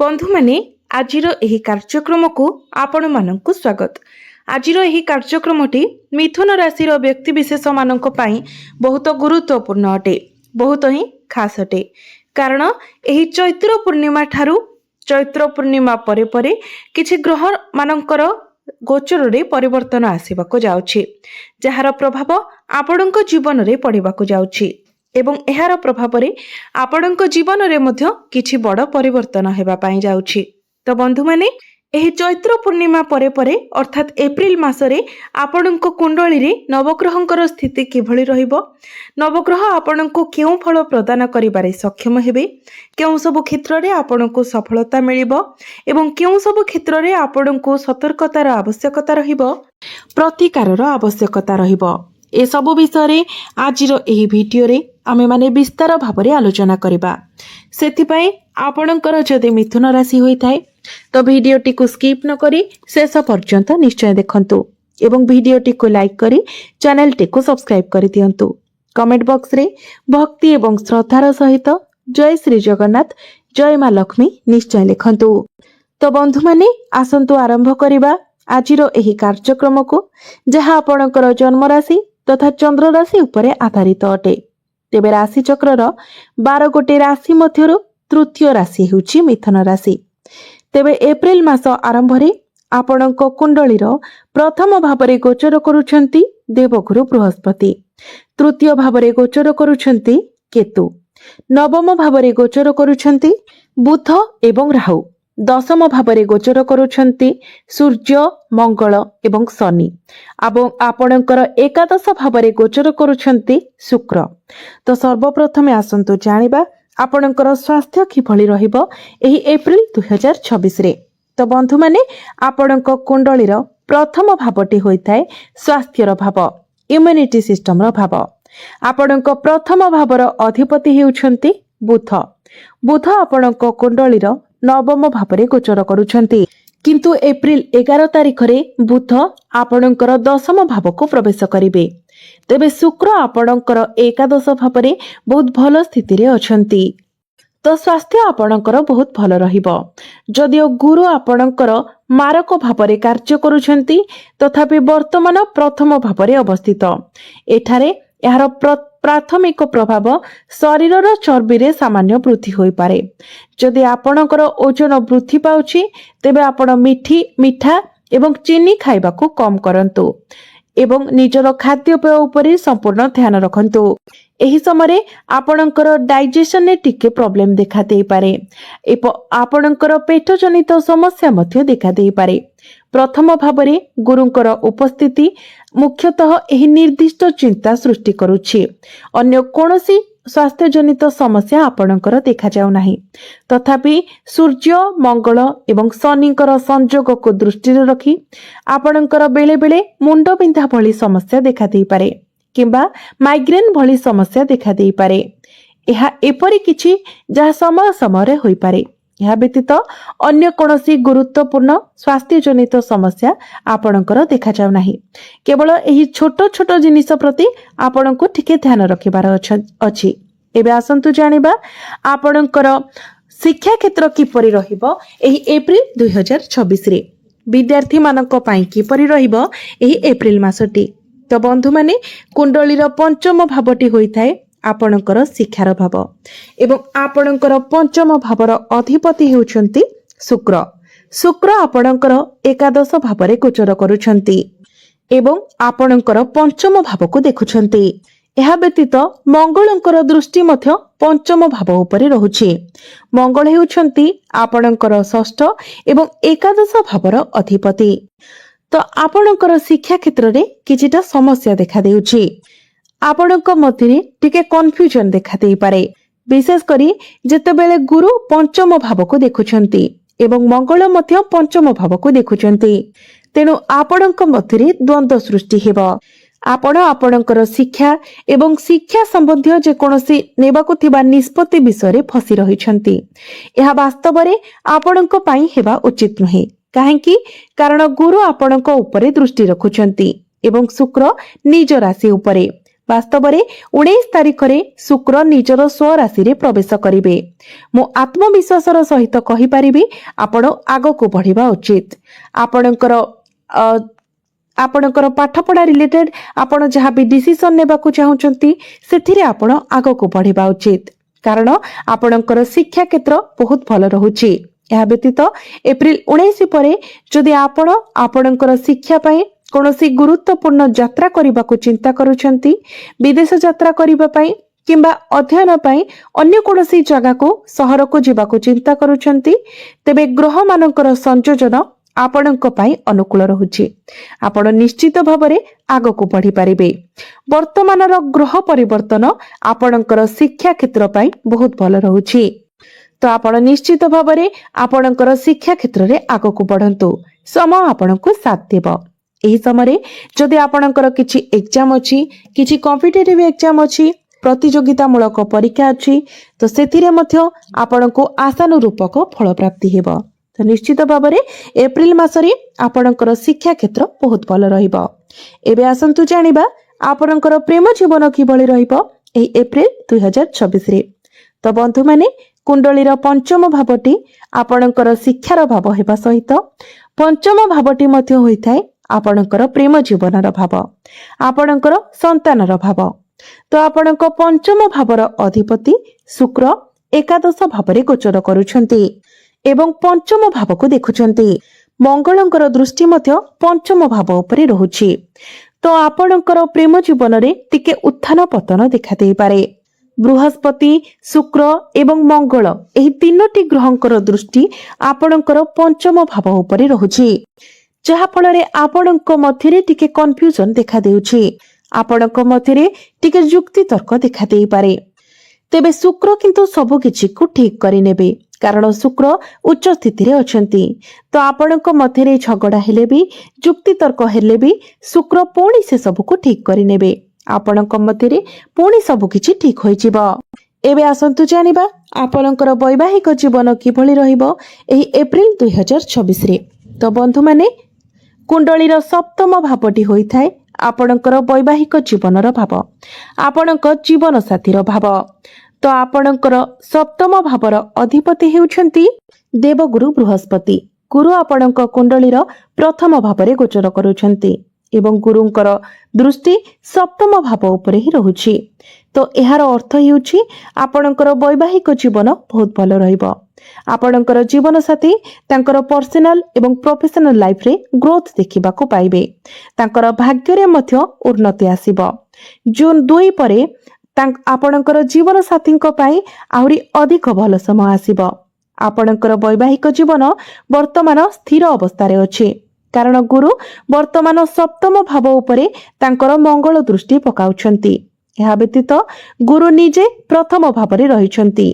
बंधु माने आजिर एही कार्यक्रम को आपण मानंकु स्वागत। आजिर एही कार्यक्रमटी मिथुन राशि व्यक्ति विशेष मानंक पई बहुत गुरुत्वपूर्ण अटे, बहुत ही खास अटे। कारण एही चैत्र पूर्णिमा ठारू चैत्र पूर्णिमा परे परे किछि ग्रह मानंकर गोचर रे परिवर्तन आसीबाको जाउछि, जहार प्रभाव आपणक जीवन रे पड़िबाको जाउछि एवं एहार प्रभाव रे आपणक जीवन रे मध्य किछि बड़ परिवर्तन हेबा पई जाउछि। तो बंधु माने एही चैत्र पूर्णिमा परे परे अर्थात एप्रिल मासरे आपणक कुंडली रे नवग्रहंकर स्थिति किभଳି रहिबो, नवग्रह आपणको केउ फल प्रदान करिबारे सक्षम हेबे, केउ सब क्षेत्र रे आपणको सफलता मिलिबो एवं केउ सब क्षेत्र रे आपणको सतर्कतार आवश्यकता रहिबो, प्रतिकारर आवश्यकता रहिबो। ए सब विषय आजिर एही भिडियो रे आमे माने विस्तार भाबरे आलोचना करिबा। सेथिपई आपणकर जदि मिथुन राशि होई थाए तो भिडियोटी को स्किप न करी शेष पर्यंत निश्चय देखंतु एवं भिडियोटी को लाइक करी चैनलटी को सब्सक्राइब करि दियंतु। कमेंट बॉक्स रे भक्ति एवं श्रद्धार सहित जय श्री जगन्नाथ जय मां लक्ष्मी निश्चय लिखंतु। तो बंधु माने आसंतु आरंभ करिबा आजिर एही कार्यक्रम को, जहा आपणकर जन्म राशि तथा चंद्र राशि उपरे आधारित अटे। तेबे राशि चक्रर 12 गोटे राशि मध्यरु तृतीय राशि हेउची मिथुन राशि। तेबे एप्रिल मास आरंभ रे आपणक कुंडलीर प्रथम भावरे गोचर करूछंती देवगुरु बृहस्पति, तृतीय भावरे गोचर करूछंती केतु, नवम भावरे गोचर करूछंती बुध एवं राहु, दशम भावरे गोचर करूछंती सूर्य मंगल एवं शनि, एवं आपणकर एकादश भावरे गोचर करूछंती शुक्र। तो सर्वप्रथमे आसंतु जानिबा आपणकर स्वास्थ्य किभଳି रहिबो एही एप्रिल 2026 रे। तो बंधु माने आपणक कुंडलीर प्रथम भावटी होइथाय स्वास्थ्यर भाव, इम्युनिटी सिस्टम रो भाव। आपणक प्रथम भावर अधिपति हेउछंती बुध। बुध आपणक कुंडलीर नवम भावरे गोचर करूछंती, किंतु एप्रिल 11 तारिख रे बुध आपणकर दशम भाव को प्रवेश करिवे। तेबे शुक्र आपणकर एकादश भावरे बहुत भल स्थिति रे अछंती। तो स्वास्थ्य आपणकर बहुत भल रहिबो। जदिओ गुरु आपणकर मारक भावरे कार्य करूछंती, तथापि वर्तमान प्रथम भावरे अवस्थित। एठारे यार प्राथमिक प्रभाव शरीरर चर्बी रे सामान्य वृद्धि होई पारे। जदि आपणकर ओजन वृद्धि पाउछि तेबे आपण मिठा एवं चीनी खाइबा को कम करंतु एवं निजर खाद्यपेय उपरे संपूर्ण ध्यान रखंतु। एही समय आपणकर डाइजेशन ने टिके प्रॉब्लम देखा देई पारे। आपणकर पेट जनित समस्या मध्य देखा देई पारे। प्रथम भावरे गुरुंकर उपस्थिति मुख्यतः एही निर्दिष्ट चिंता सृष्टि करूछि। अन्य कोनोसी स्वास्थ्य जनित समस्या आपणकर देखा जाउ नाही। तथापि सूर्य मंगल एवं शनिकर संयोग को दृष्टि रे रखी आपणकर बेले बेले मुंड बिंधा भली समस्या देखा देई पारे किंबा माइग्रेन भली समस्या देखा देई पारे। एहा एपरि किछि जहा समय समय रे होई पारे। यह व्यतीत अन्य कोनोसी गुरुत्वपूर्ण स्वास्थ्य जनित समस्या आपणकर देखा जाउ नाही। केवल एही छोट छोट जिनिस प्रति आपणको ठिके ध्यान रखिबार अछि। एबे आसंतु जानिबा आपणकर शिक्षा क्षेत्र किपरि रहिबो एही एप्रिल 2026 रे। विद्यार्थी मानक पई किपरि रहिबो एही एप्रिल मासटी। तो बंधु माने कुंडलीर पंचम भावटी होइथाय आपणकर शिक्षार भाव एवं आपणकर पंचम भावर अधिपति हेउछंती शुक्र। शुक्र आपणकर एकादश भावरे गोचर करूछंती एवं आपणकर पंचम भाव को देखुछंती। एहा व्यतीत मंगलंकर दृष्टि मध्य पंचम भाव उपरे रहुछि। मंगल हेउछंती आपणकर षष्ठ एवं एकादश भावर अधिपति। तो आपणकर शिक्षा क्षेत्र रे किछिटा समस्या देखा देउछि। आपणक मध्य टिके कन्फ्यूजन देखा देई पारे, विशेष करी जेतेबेले गुरु पंचम भाव को देखुछंती एवं मंगल मध्य पंचम भाव को देखुछंती। तेनु आपणक मध्य द्वंद्व सृष्टि हेबो। आपण आपणकर शिक्षा एवं शिक्षा संबंधी जे कोनोसी नेबाकु थिबा निष्पत्ति विषय रे फसी रहिछंती। एहा वास्तव रे आपणक पई हेबा उचित नहे। काहेकि कारण गुरु आपणक उपरे दृष्टि रखुछंती एवं शुक्र निज राशि उपरे। ବାସ୍ତବରେ 19 ତାରିଖରେ ଶୁକ୍ର ନିଜର ସ୍ୱରାଶିରେ ପ୍ରବେଶ କରିବେ। ମୁଁ ଆତ୍ମବିଶ୍ୱାସର ସହିତ କହିପାରିବି ଆପଣ ଆଗକୁ ବଢ଼ିବା ଉଚିତ। ଆପଣଙ୍କର ପାଠପଢ଼ା ରିଲେଟେଡ୍ ଆପଣ ଯାହା ବି ଡିସିସନ୍ ନେବାକୁ ଚାହୁଁଛନ୍ତି ସେଥିରେ ଆପଣ ଆଗକୁ ବଢ଼ିବା ଉଚିତ, କାରଣ ଆପଣଙ୍କର ଶିକ୍ଷା କ୍ଷେତ୍ର ବହୁତ ଭଲ ରହୁଛି। ଏହା ବ୍ୟତୀତ ଏପ୍ରିଲ 19 ପରେ ଯଦି ଆପଣ ଆପଣଙ୍କର ଶିକ୍ଷା ପାଇଁ କୌଣସି ଗୁରୁତ୍ୱପୂର୍ଣ୍ଣ ଯାତ୍ରା କରିବାକୁ ଚିନ୍ତା କରୁଛନ୍ତି, ବିଦେଶ ଯାତ୍ରା କରିବା ପାଇଁ କିମ୍ବା ଅଧ୍ୟୟନ ପାଇଁ ଅନ୍ୟ କୌଣସି ଜାଗାକୁ ସହରକୁ ଯିବାକୁ ଚିନ୍ତା କରୁଛନ୍ତି, ତେବେ ଗ୍ରହମାନଙ୍କର ସଂଯୋଜନ ଆପଣଙ୍କ ପାଇଁ ଅନୁକୂଳ ରହୁଛି। ଆପଣ ନିଶ୍ଚିତ ଭାବରେ ଆଗକୁ ବଢ଼ିପାରିବେ। ବର୍ତ୍ତମାନର ଗ୍ରହ ପରିବର୍ତ୍ତନ ଆପଣଙ୍କର ଶିକ୍ଷା କ୍ଷେତ୍ର ପାଇଁ ବହୁତ ଭଲ ରହୁଛି। ତ ଆପଣ ନିଶ୍ଚିତ ଭାବରେ ଆପଣଙ୍କର ଶିକ୍ଷା କ୍ଷେତ୍ରରେ ଆଗକୁ ବଢ଼ନ୍ତୁ। ସମୟ ଆପଣଙ୍କୁ ସାଥ ଦେବ। ଏହି ସମୟରେ ଯଦି ଆପଣଙ୍କର କିଛି ଏକ୍ଜାମ ଅଛି, କିଛି କମ୍ପିଟେଟିଭ ଏକ୍ଜାମ ଅଛି, ପ୍ରତିଯୋଗିତାମୂଳକ ପରୀକ୍ଷା ଅଛି, ତ ସେଥିରେ ମଧ୍ୟ ଆପଣଙ୍କୁ ଆଶାନୁରୂପକ ଫଳ ପ୍ରାପ୍ତି ହେବ। ତ ନିଶ୍ଚିତ ଭାବରେ ଏପ୍ରିଲ ମାସରେ ଆପଣଙ୍କର ଶିକ୍ଷା କ୍ଷେତ୍ର ବହୁତ ଭଲ ରହିବ। ଏବେ ଆସନ୍ତୁ ଜାଣିବା ଆପଣଙ୍କର ପ୍ରେମ ଜୀବନ କିଭଳି ରହିବ ଏହି ଏପ୍ରିଲ 2026ରେ। ତ ବନ୍ଧୁମାନେ, କୁଣ୍ଡଳୀର ପଞ୍ଚମ ଭାବଟି ଆପଣଙ୍କର ଶିକ୍ଷାର ଭାବ ହେବା ସହିତ ପଞ୍ଚମ ଭାବଟି ମଧ୍ୟ ହୋଇଥାଏ ଆପଣଙ୍କର ପ୍ରେମ ଜୀବନର ଭାବ, ଆପଣଙ୍କର ସନ୍ତାନର ଭାବ। ତ ଆପଣଙ୍କ ପଞ୍ଚମ ଭାବର ଅଧିପତି ଶୁକ୍ର ଏକାଦଶ ଭାବରେ ଗୋଚର କରୁଛନ୍ତି ଏବଂ ପଞ୍ଚମ ଭାବକୁ ଦେଖୁଛନ୍ତି। ମଙ୍ଗଳଙ୍କର ଦୃଷ୍ଟି ମଧ୍ୟ ପଞ୍ଚମ ଭାବ ଉପରେ ରହୁଛି। ତ ଆପଣଙ୍କର ପ୍ରେମ ଜୀବନରେ ଟିକେ ଉତ୍ଥାନ ପତନ ଦେଖାଦେଇପାରେ। ବୃହସ୍ପତି, ଶୁକ୍ର ଏବଂ ମଙ୍ଗଳ ଏହି ତିନୋଟି ଗ୍ରହଙ୍କର ଦୃଷ୍ଟି ଆପଣଙ୍କର ପଞ୍ଚମ ଭାବ ଉପରେ ରହୁଛି, ଯାହା ଫଳରେ ଆପଣଙ୍କ ମଧ୍ୟରେ ଟିକେ କନଫ୍ୟୁଜନ ଦେଖାଦେଉଛି। ଆପଣଙ୍କ ମଧ୍ୟରେ ଟିକେ ଯୁକ୍ତି ତର୍କ ଦେଖାଦେଇପାରେ। ତେବେ ଶୁକ୍ର କିନ୍ତୁ ସବୁ କିଛିକୁ ଠିକ୍ କରିନେବେ, କାରଣ ଶୁକ୍ର ଉଚ୍ଚ ସ୍ଥିତିରେ ଅଛନ୍ତି। ତ ଆପଣଙ୍କ ମଧ୍ୟରେ ଝଗଡ଼ା ହେଲେ ବି, ଯୁକ୍ତି ତର୍କ ହେଲେ ବି ଶୁକ୍ର ପୁଣି ସେ ସବୁକୁ ଠିକ୍ କରିନେବେ। ଆପଣଙ୍କ ମଧ୍ୟରେ ପୁଣି ସବୁକିଛି ଠିକ୍ ହୋଇଯିବ। ଏବେ ଆସନ୍ତୁ ଜାଣିବା ଆପଣଙ୍କର ବୈବାହିକ ଜୀବନ କିଭଳି ରହିବ ଏହି ଏପ୍ରିଲ 2026ରେ। ତ ବନ୍ଧୁମାନେ, କୁଣ୍ଡଳୀର ସପ୍ତମ ଭାବଟି ହୋଇଥାଏ ଆପଣଙ୍କର ବୈବାହିକ ଜୀବନର ଭାବ, ଆପଣଙ୍କ ଜୀବନ ସାଥୀର ଭାବ। ତ ଆପଣଙ୍କର ସପ୍ତମ ଭାବର ଅଧିପତି ହେଉଛନ୍ତି ଦେବଗୁରୁ ବୃହସ୍ପତି। ଗୁରୁ ଆପଣଙ୍କ କୁଣ୍ଡଳୀର ପ୍ରଥମ ଭାବରେ ଗୋଚର କରୁଛନ୍ତି ଏବଂ ଗୁରୁଙ୍କର ଦୃଷ୍ଟି ସପ୍ତମ ଭାବ ଉପରେ ହିଁ ରହୁଛି। ତ ଏହାର ଅର୍ଥ ହେଉଛି ଆପଣଙ୍କର ବୈବାହିକ ଜୀବନ ବହୁତ ଭଲ ରହିବ। ଆପଣଙ୍କର ଜୀବନସାଥୀ ତାଙ୍କର ପର୍ସନାଲ ଏବଂ ପ୍ରଫେସନାଲ ଲାଇଫରେ ଗ୍ରୋଥ ଦେଖିବାକୁ ପାଇବେ। ତାଙ୍କର ଭାଗ୍ୟରେ ମଧ୍ୟ ଉନ୍ନତି ଆସିବ। ଜୁନ 2 ପରେ ଆପଣଙ୍କର ଜୀବନସାଥୀଙ୍କ ପାଇଁ ଆହୁରି ଅଧିକ ଭଲ ସମୟ ଆସିବ। ଆପଣଙ୍କର ବୈବାହିକ ଜୀବନ ବର୍ତ୍ତମାନ ସ୍ଥିର ଅବସ୍ଥାରେ ଅଛି, କାରଣ ଗୁରୁ ବର୍ତ୍ତମାନ ସପ୍ତମ ଭାବ ଉପରେ ତାଙ୍କର ମଙ୍ଗଳ ଦୃଷ୍ଟି ପକାଉଛନ୍ତି। ଏହା ବ୍ୟତୀତ ଗୁରୁ ନିଜେ ପ୍ରଥମ ଭାବରେ ରହିଛନ୍ତି,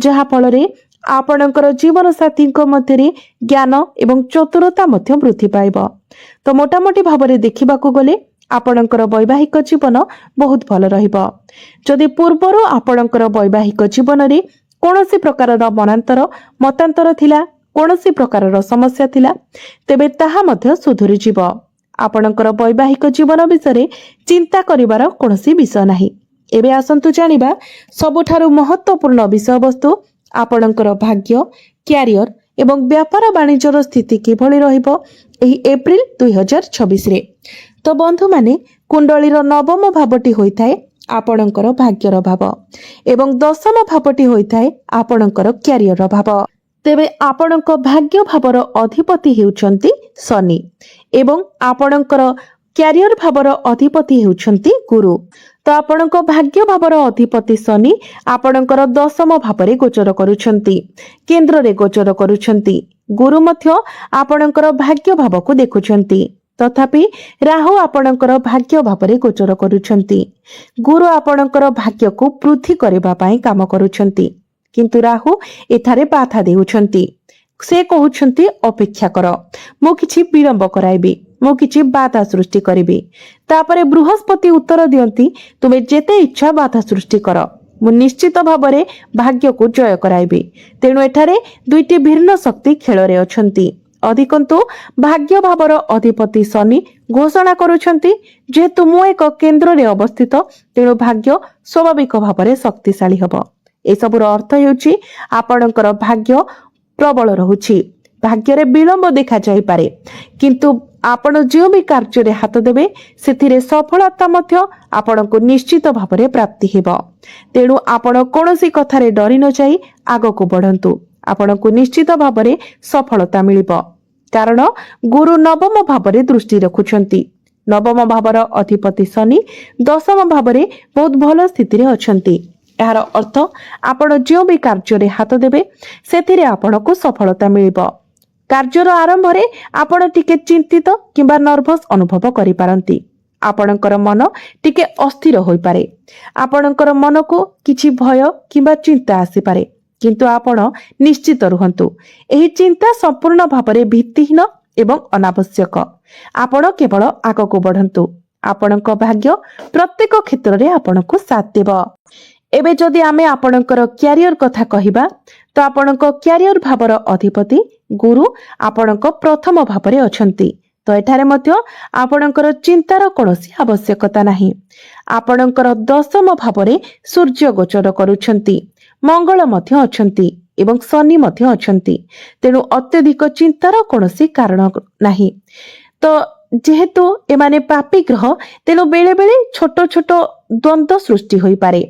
ଯାହା ଫଳରେ ଆପଣଙ୍କର ଜୀବନସାଥୀଙ୍କ ମଧ୍ୟରେ ଜ୍ଞାନ ଏବଂ ଚତୁରତା ମଧ୍ୟ ବୃଦ୍ଧି ପାଇବ। ତ ମୋଟାମୋଟି ଭାବରେ ଦେଖିବାକୁ ଗଲେ ଆପଣଙ୍କର ବୈବାହିକ ଜୀବନ ବହୁତ ଭଲ ରହିବ। ଯଦି ପୂର୍ବରୁ ଆପଣଙ୍କର ବୈବାହିକ ଜୀବନରେ କୌଣସି ପ୍ରକାରର ମତାନ୍ତର ଥିଲା, କୌଣସି ପ୍ରକାରର ସମସ୍ୟା ଥିଲା, ତେବେ ତାହା ମଧ୍ୟ ସୁଧୁରିଯିବ। ଆପଣଙ୍କର ବୈବାହିକ ଜୀବନ ବିଷୟରେ ଚିନ୍ତା କରିବାର କୌଣସି ବିଷୟ ନାହିଁ। ଏବେ ଆସନ୍ତୁ ଜାଣିବା ସବୁଠାରୁ ମହତ୍ୱପୂର୍ଣ୍ଣ ବିଷୟବସ୍ତୁ ଆପଣଙ୍କର ଭାଗ୍ୟ, କ୍ୟାରିୟର ଏବଂ ବ୍ୟାପାର ବାଣିଜ୍ୟର ସ୍ଥିତି କିଭଳି ରହିବ ଏହି ଏପ୍ରିଲ 2026ରେ। ତ ବନ୍ଧୁମାନେ, କୁଣ୍ଡଳୀର ନବମ ଭାବଟି ହୋଇଥାଏ ଆପଣଙ୍କର ଭାଗ୍ୟର ଭାବ ଏବଂ ଦଶମ ଭାବଟି ହୋଇଥାଏ ଆପଣଙ୍କର କ୍ୟାରିୟର ଭାବ। ତେବେ ଆପଣଙ୍କ ଭାଗ୍ୟ ଭାବର ଅଧିପତି ହେଉଛନ୍ତି ଶନି ଏବଂ ଆପଣଙ୍କର କ୍ୟାରିୟର ଭାବର ଅଧିପତି ହେଉଛନ୍ତି ଗୁରୁ। ତ ଆପଣଙ୍କ ଭାଗ୍ୟ ଭାବର ଅଧିପତି ଶନି ଆପଣଙ୍କର ଦଶମ ଭାବରେ ଗୋଚର କରୁଛନ୍ତି, କେନ୍ଦ୍ରରେ ଗୋଚର କରୁଛନ୍ତି। ଗୁରୁ ମଧ୍ୟ ଆପଣଙ୍କର ଭାଗ୍ୟ ଭାବକୁ ଦେଖୁଛନ୍ତି। ତଥାପି ରାହୁ ଆପଣଙ୍କର ଭାଗ୍ୟ ଭାବରେ ଗୋଚର କରୁଛନ୍ତି। ଗୁରୁ ଆପଣଙ୍କର ଭାଗ୍ୟକୁ ବୃଦ୍ଧି କରିବା ପାଇଁ କାମ କରୁଛନ୍ତି, କିନ୍ତୁ ରାହୁ ଏଠାରେ ବାଧା ଦେଉଛନ୍ତି। ସେ କହୁଛନ୍ତି ଅପେକ୍ଷା କର, ମୁଁ କିଛି ବିଳମ୍ବ କରାଇବି, ମୁଁ କିଛି ବାଧା ସୃଷ୍ଟି କରିବି। ତାପରେ ବୃହସ୍ପତି ଉତ୍ତର ଦିଅନ୍ତି, ତୁମେ ଯେତେ ଇଚ୍ଛା ବାଧା ସୃଷ୍ଟି କର, ମୁଁ ନିଶ୍ଚିତ ଭାବରେ ଭାଗ୍ୟକୁ ଜୟ କରାଇବି। ତେଣୁ ଏଠାରେ ଦୁଇଟି ଭିନ୍ନ ଶକ୍ତି ଖେଳରେ ଅଛନ୍ତି। अधिकंतु भाग्य भावर अधिपति शनि घोषणा करुछंती जेहेतु मु एक केन्द्र रे अवस्थित तेणु भाग्य स्वाभाविक भाव में शक्तिशाली हब। एसबुर अर्थ हेउछि आपणकर भाग्य प्रबल रहुछि। भाग्य रे विलंब देखा जाई पारे किंतु आपण जो भी कार्य रे हाथ देबे सेथिरे सफलता मध्य आपणको निश्चित भाव में प्राप्ति हेबो। तेणु आपण कोनोसी कथारे डरी न जाई आगको बढ़ंतु। आपणको निश्चित भाव में सफलता मिलिबो कारण गुरु नवम भाव में दृष्टि रखुछंती। नवम भावर अधिपति शनि दशम भाव में बहुत भल स्थिति रे अछंती। यार अर्थ आपण जो भी कार्य रे हाथ देबे सेथिरे आपणको सफलता मिलिबो। कार्यर आरंभ रे आपण टिके चिंतित किंबा नर्भस अनुभव करि पारंती। आपणकर मन टिके अस्थिर होई पारे। आपणकर मन को किछि भय किंबा चिंता आसी पारे किंतु आपण निश्चित रुहंतु एही चिंता संपूर्ण भाବରେ भित्तिहीन एवं अनावश्यक। आपण केवल आगको बढ़ंतु। आपणक भाग्य प्रत्येक क्षेत्र रे आपणको साथ देबो। एबे जदि आमे आपणकर क्यारियर कथा कहिबा तो आपणक क्यारियर भावर अधिपति गुरु आपणक प्रथम भावरे अछंती। तो एठारे मध्य आपणकर चिंतार कोनोसी आवश्यकता नाही। आपणकर दशम भावरे सूर्य गोचर करूछंती। मंगल मध्य अछंती एवं शनि मध्य अछंती। तेणु अत्यधिक चिंतार कोनोसी कारण नाही। तो जेहेतु एमाने पापी ग्रह तेणु बेले बेले छोट छोट द्वंद्व सृष्टि होई पारे।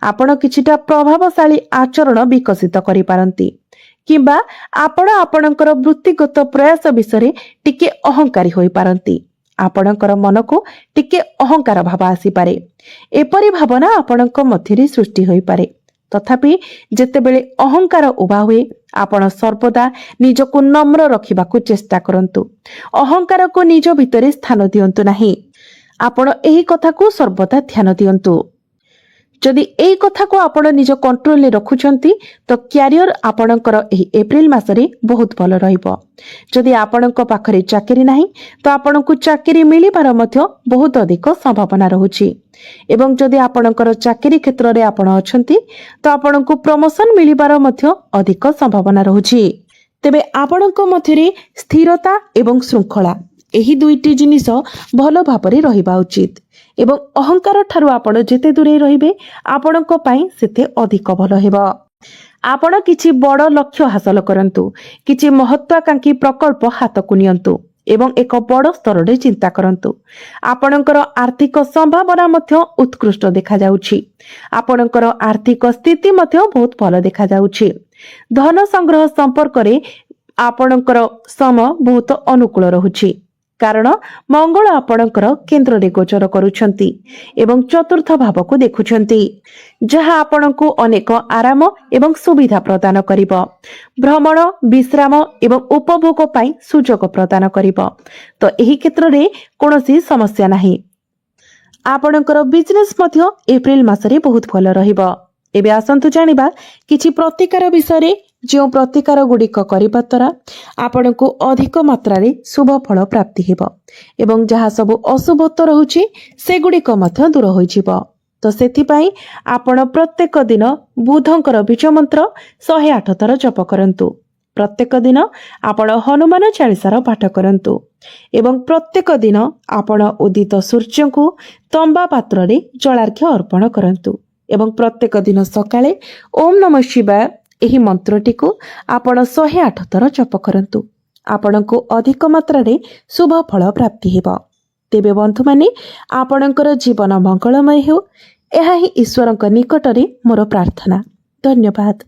आपण किछिटा प्रभावशाली आचरण विकसित करि पारंती किंबा आपण आपणकर वृत्तिगत प्रयास विषय टिके अहंकारी होई पारंती। आपणकर मन को टिके अहंकार भाव आसी पारे। एपरि भावना आपणक मध्यरे सृष्टि होई पारे। तथापि जेतेबेले अहंकार उभा हुए आपण सर्वदा निजको नम्र रखिबाकू चेष्टा करंतु। अहंकार को निज भितरे स्थान दियंतु नाही। आपण एही कथा को सर्वदा ध्यान दियंतु। जदि एही कथा को आपण निज कंट्रोल ले रखुचंती तो क्यारियर आपणकर एही एप्रिल मासरे बहुत भल रहिबो। जदि आपणक पाखरे चाकरी नाही तो आपणकू चाकरी मिलिबार मध्य बहुत अधिक संभावना रहुछि एवं जदि आपणकर चाकरी क्षेत्र रे आपण अछंती तो आपणकू प्रमोशन मिलिबार मध्य अधिक संभावना रहुछि। तेबे आपणक मध्यरे स्थिरता एवं श्रृंखला एही दुईटी जिनिस भल भाबरे रहिबा उचित एवं अहंकार ठारू आपण जेते दूरे रहिबे आपणक पई सेते अधिक भल हेबो। आपण किछि बड़ लक्ष्य हासिल करंतु। किछि महत्वाकांक्षी प्रकल्प हातकु नियंतु एवं एक बड़ स्तर रे चिंता करंतु। आपणकर आर्थिक संभावना मध्य उत्कृष्ट देखा जाउछि। आपणकर आर्थिक स्थिति मध्य बहुत भल देखा जाउछि। धन संग्रह संपर्क रे आपणकर समय बहुत अनुकूल रहुछि कारण मंगल आपणकर केन्द्र रे गोचर करूछंती एवं चतुर्थ भाव को देखुछंती जहा आपणको अनेक आराम एवं सुविधा प्रदान करिबो। भ्रमण विश्राम एवं उपभोग पई सुजोग प्रदान करिबो। तो एही क्षेत्र रे कोनोसी समस्या नाही। आपणकर बिजनेस मध्य एप्रिल मासरे बहुत भल रहिबो। एबे आसंतु जानिबा किछि प्रतिकार विषय जो प्रतिकार गुड़िक करबा द्वारा आपणको अधिक मात्रा रे शुभ फल प्राप्ति हेबो एवं जहा सब अशुभत्व रहुछि से गुड़िक मध्य दूर होई जिवो। तो सेथि पई आपण प्रत्येक दिन बुधंकर बीज मंत्र 108 थर जप करंतु। प्रत्येक दिन आपण हनुमान चालीसार पाठ करंतु एवं प्रत्येक दिन आपण उदित सूर्य को तंबा पात्र रे जलार्घ्य अर्पण करंतु एवं प्रत्येक दिन सकाळे ओम नमः शिवाय एही मंत्रटी को आपण 108 थर जप करंतु। आपणको अधिक मात्रा रे शुभ फल प्राप्ति हेबो। तेबे बंधु माने आपणकर जीवन मंगलमय हो एहा ही ईश्वरक निकट रे मोर प्रार्थना। धन्यवाद।